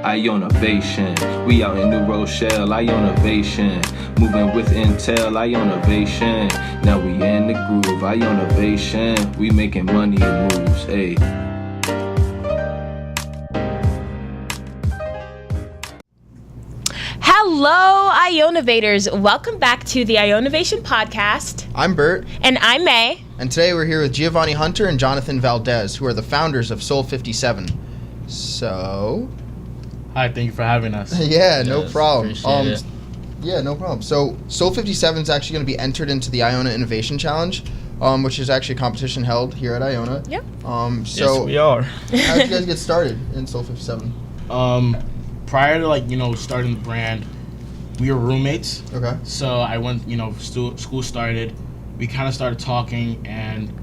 Ionavation. We out in New Rochelle, Ionavation. Moving with Intel, Ionavation. Now we in the groove, Ionavation. We making money and moves, hey. Hello, Ionavators. Welcome back to the Ionavation Podcast. I'm Bert. And I'm May. And today we're here with Geovanni Hunter and Jonathan Valdez, who are the founders of Sol.57. So... Hi, thank you for having us. Yeah, no problem. Yeah, no problem. So Sol.57 is actually going to be entered into the Iona Innovation Challenge, which is actually a competition held here at Iona. Yep. So yes, we are. How did you guys get started in Sol.57? Prior to starting the brand, we were roommates. Okay. So I went, school started. We kind of started talking, and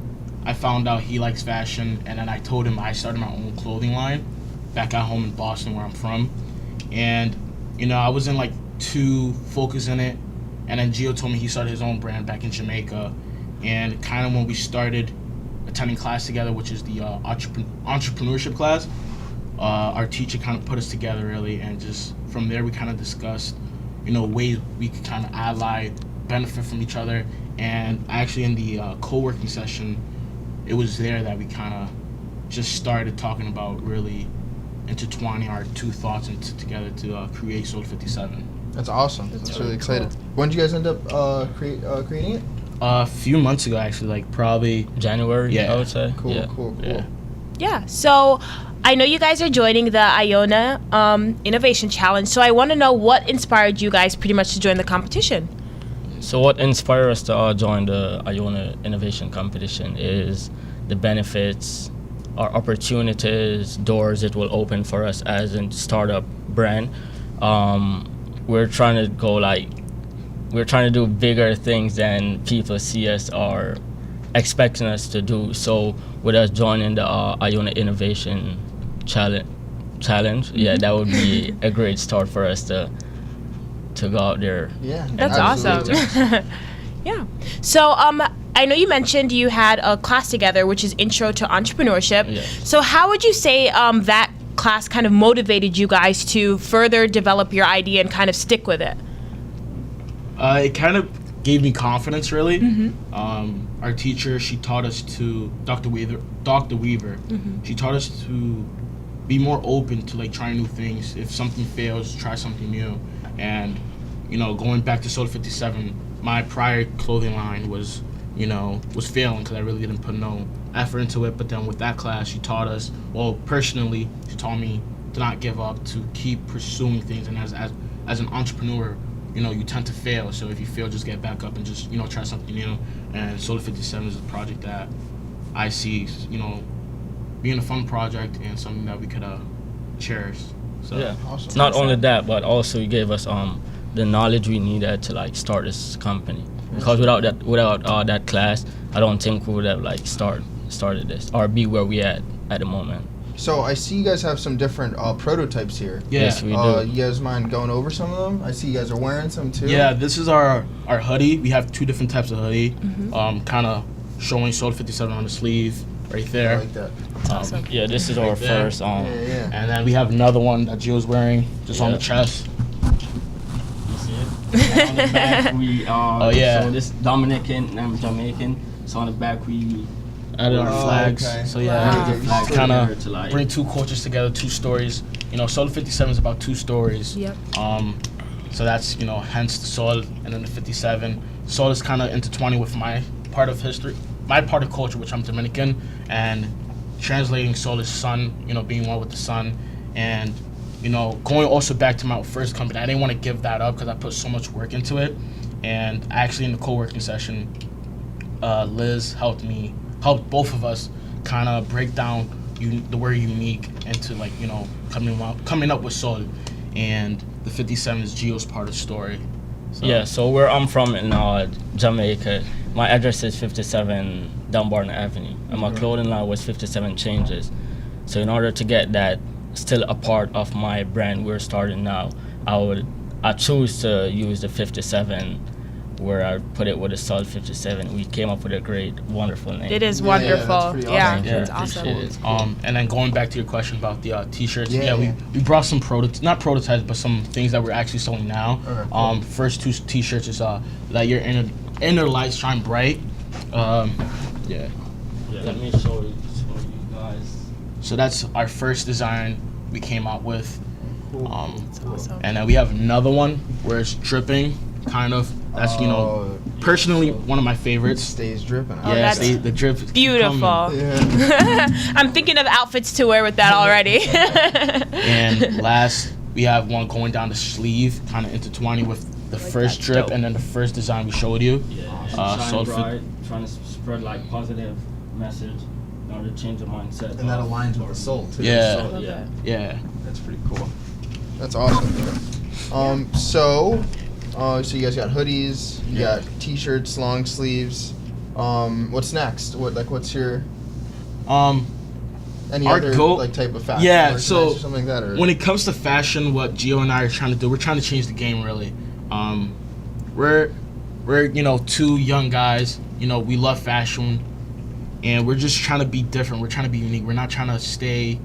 I found out he likes fashion, and then I told him I started my own clothing line back at home in Boston, where I'm from. And I wasn't too focused in it. And then Gio told me he started his own brand back in Jamaica. And kind of when we started attending class together, which is the entrepreneurship class, our teacher kind of put us together really, and just from there we kind of discussed, ways we could kind of ally, benefit from each other. And actually in the co-working session, it was there that we kind of just started talking about really intertwining our two thoughts together to create Sol.57. That's awesome. That's really exciting. Cool. When did you guys end up creating it? A few months ago, actually, probably January. Yeah, I would say. Cool. Yeah. So I know you guys are joining the Iona Innovation Challenge. So I want to know what inspired you guys pretty much to join the competition. So what inspired us to join the Iona Innovation Competition is the benefits, our opportunities, doors it will open for us as a startup brand. We're trying to we're trying to do bigger things than people see us or expecting us to do. So with us joining the Iona Innovation Challenge, that would be a great start for us to go out there. Yeah, that's awesome. Yeah. So I know you mentioned you had a class together, which is Intro to Entrepreneurship. Yes. So how would you say that class kind of motivated you guys to further develop your idea and kind of stick with it? It kind of gave me confidence, really. Mm-hmm. Our teacher, she taught us to, Dr. Weaver, mm-hmm. she taught us to be more open to trying new things. If something fails, try something new. And, going back to Sol.57, my prior clothing line was failing because I really didn't put no effort into it. But then with that class, she taught us, personally, she taught me to not give up, to keep pursuing things. And as an entrepreneur, you tend to fail. So if you fail, just get back up and just, try something new. And Sol.57 is a project that I see, being a fun project and something that we could cherish. So yeah. Awesome. Not only that, but also you gave us the knowledge we needed to start this company. Because without that class, I don't think we would have started this or be where we at the moment. So I see you guys have some different prototypes here. Yeah. Yes, we do. You guys mind going over some of them? I see you guys are wearing some too. Yeah, this is our hoodie. We have two different types of hoodie. Mm-hmm. Kind of showing Sol.57 on the sleeve right there. I like that. Awesome. Yeah, this is our there. first. Yeah. And then we have another one that Gio's wearing just on the Yeah. chest. You see it? On the back, we so this Dominican and I'm Jamaican. So on the back we Added our flags. Okay. So Wow. kind of to bring two cultures together, two stories. Sol.57 is about two stories. Yep. So that's hence the Sol and then the 57. Sol is kind of intertwining with my part of history, my part of culture, which I'm Dominican, and translating Sol is sun. Being one with the sun, and going also back to my first company. I didn't want to give that up because I put so much work into it, and actually in the co-working session, Liz helped both of us kind of break down the word unique into coming up with Sol, and the 57 is Gio's part of the story. So. Yeah, so where I'm from in Jamaica, my address is 57 Dunbarton Avenue, and my clothing line was 57 Changes. So in order to get that still a part of my brand we're starting now, I choose to use the 57 where I put it with a Sol.57. We came up with a great, wonderful name. It is Yeah, wonderful. that's pretty Yeah, awesome. it's awesome. It is. And then going back to your question about the t-shirts, Yeah, yeah. we brought some not prototypes, but some things that we're actually selling now. Okay, cool. First 2 t-shirts is let your inner light shine bright. Yeah. Yeah, let me show you guys. So that's our first design we came out with. Awesome. And then we have another one where it's dripping, kind of. That's personally one of my favorites. Stays dripping. Oh, that's the drip is Beautiful. Yeah. I'm thinking of outfits to wear with that already. And last, we have one going down the sleeve, kind of intertwining with the first that's drip dope. and then the first design we showed you. Yeah, Sol shine fit- bright, trying to spread like positive message in order to change the mindset. And that aligns with the soul too. Yeah. So Love Yeah. Yeah. that's pretty cool. That's awesome. So you guys got hoodies, you got t-shirts, long sleeves. What's next? What's your any Our other goal- type of fashion? Yeah, merchandise so or something like that. Or? When it comes to fashion, what Gio and I are trying to do, we're trying to change the game really. We're 2 young guys. We love fashion, and we're just trying to be different. We're trying to be unique. We're not trying to stay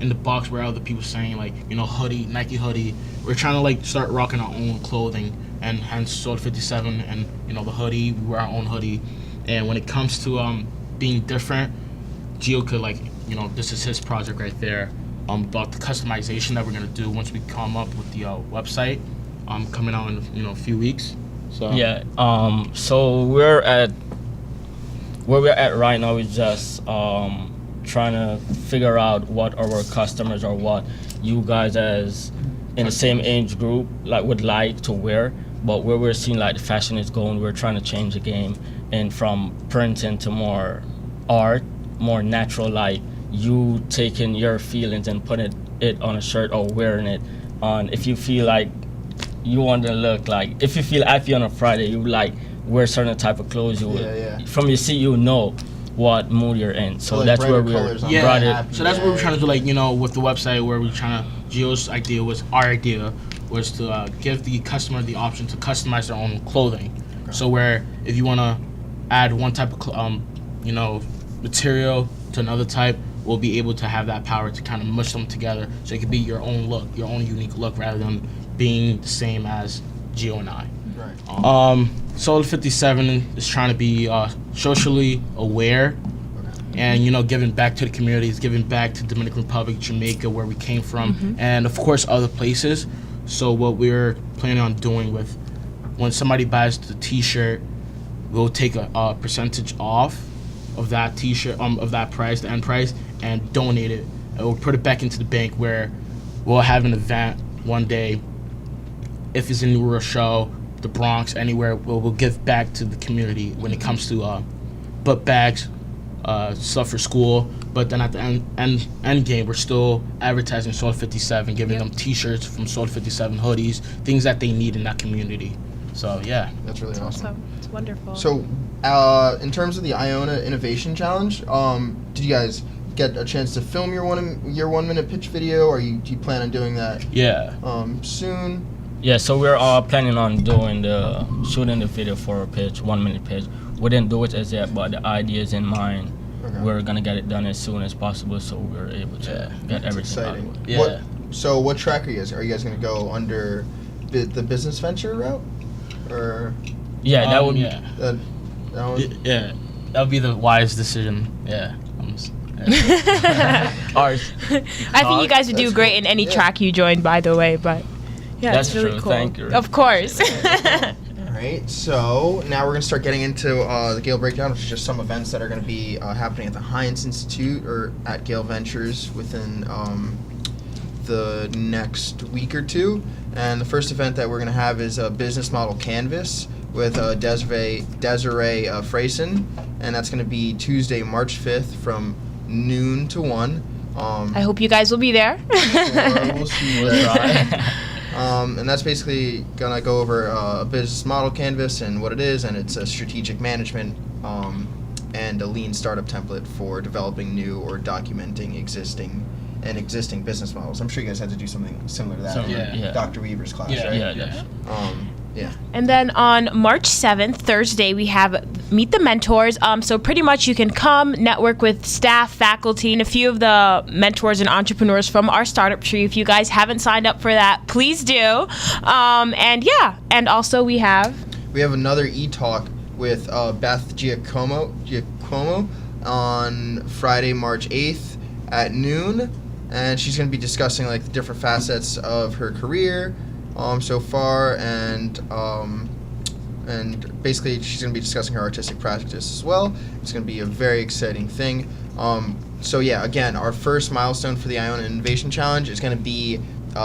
in the box where other people saying hoodie, Nike hoodie. We're trying to start rocking our own clothing, and hence Sol.57 and the hoodie. We wear our own hoodie, and when it comes to being different, Gio could this is his project right there. About the customization that we're gonna do once we come up with the website, coming out in a few weeks. So Yeah. So we're at where we're at right now is just trying to figure out what our customers or what you guys as in the same age group would like to wear. But where we're seeing the fashion is going, we're trying to change the game and from printing to more art, more natural, you taking your feelings and putting it on a shirt or wearing it on. If you feel like you want to look if you feel happy on a Friday, you wear certain type of clothes. You would, from your seat, you know what mood you're in. So that's where we brought it. So that's what we're trying to do. With the website, where we're trying to. Gio's idea was to give the customer the option to customize their own clothing. Okay. So where if you want to add one type of material to another type, we'll be able to have that power to kind of mush them together, so it could be your own look, your own unique look, rather than being the same as Gio and I. Right. Sol.57 is trying to be socially aware, and giving back to the communities, giving back to Dominican Republic, Jamaica, where we came from, and of course other places. So what we're planning on doing with when somebody buys the T-shirt, we'll take a percentage off of that T-shirt, of that price, the end price, and donate it. And we'll put it back into the bank, where we'll have an event one day. If it's in New Rochelle, the Bronx, anywhere, we'll give back to the community when it comes to book bags, stuff for school. But then at the end game, we're still advertising Sol.57, giving them T-shirts from Sol.57, hoodies, things that they need in that community. So yeah, that's really awesome. It's wonderful. So, in terms of the Iona Innovation Challenge, did you guys get a chance to film your 1 minute pitch video, or do you plan on doing that? Yeah. Soon. Yeah, so we're planning on shooting the video for a pitch, 1 minute pitch. We didn't do it as yet, but the idea is in mind. Okay. We're gonna get it done as soon as possible, so we're able to get everything out of it. Yeah. What track are you guys? Are you guys gonna go under the business venture route, or? Yeah, that would. Yeah. That would be the wise decision. Yeah. I think you guys would do great in any track you join, by the way. But yeah, that's it's really true. cool. Thank you. Of course. All right, so now we're going to start getting into the Gale Breakdown, which is just some events that are going to be happening at the Hynes Institute or at Gale Ventures within the next week or two. And the first event that we're going to have is a business model canvas with Desiree Freyson, and that's going to be Tuesday, March 5th from noon to 1. I hope you guys will be there. We'll see you there. And that's basically going to go over a business model canvas and what it is, and it's a strategic management and a lean startup template for developing new or documenting existing business models. I'm sure you guys had to do something similar to that in Dr. Weaver's class, right? Yeah. Yeah. And then on March 7th, Thursday, we have Meet the Mentors. So pretty much you can come network with staff, faculty, and a few of the mentors and entrepreneurs from our startup tree. If you guys haven't signed up for that, please do. And also we have another e-talk with Beth Giacomo on Friday, March 8th at noon. And she's going to be discussing like the different facets of her career so far, and basically she's going to be discussing her artistic practice as well. It's going to be a very exciting thing. So yeah, again, our first milestone for the Iona Innovation Challenge is going to be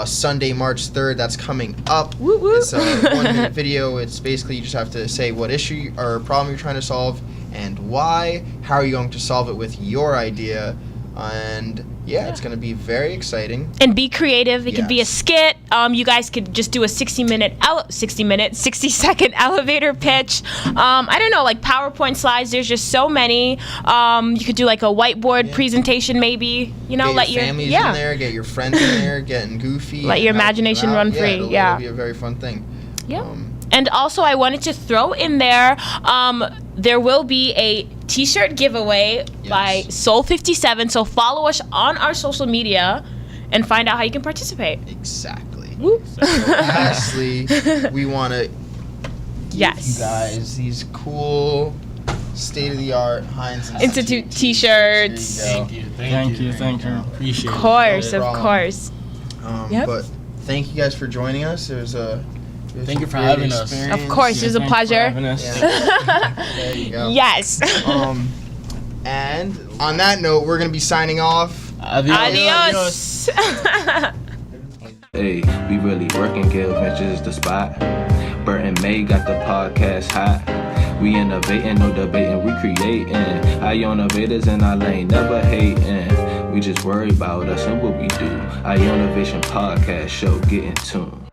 Sunday, March 3rd. That's coming up. Woo woo. It's a 1-minute video. It's basically you just have to say what issue or problem you're trying to solve and why. How are you going to solve it with your idea? And yeah, it's going to be very exciting. And be creative. It could be a Yes. skit. You guys could just do a 60-second elevator pitch. I don't know, like PowerPoint slides. There's just so many. You could do like a whiteboard presentation, maybe. You know, Get your families in there, get your friends in there, getting goofy. Let your and help imagination them out. run free. It'll Yeah. be a very fun thing. Yeah. And also, I wanted to throw in there, there will be a t-shirt giveaway by Sol.57. So follow us on our social media and find out how you can participate. Exactly. Woo. Lastly, we want to give Yes. you guys these cool state-of-the-art Hynes Institute t-shirts. There you go. Thank you. Appreciate Of it. course, No of problem. course. Yep. But thank you guys for joining us. It was a Thank you for great having us. experience. Of course, it was a Thanks for pleasure. having us. Yeah. There you go. Yes. And on that note, we're gonna be signing off. Adios. Hey, we really working. Gale Ventures is the spot. Bert and May got the podcast hot. We innovating, no debating, we creating. Ionavators in our lane, never hating. We just worry about us and what we do. Ionavation Podcast show, get in tune.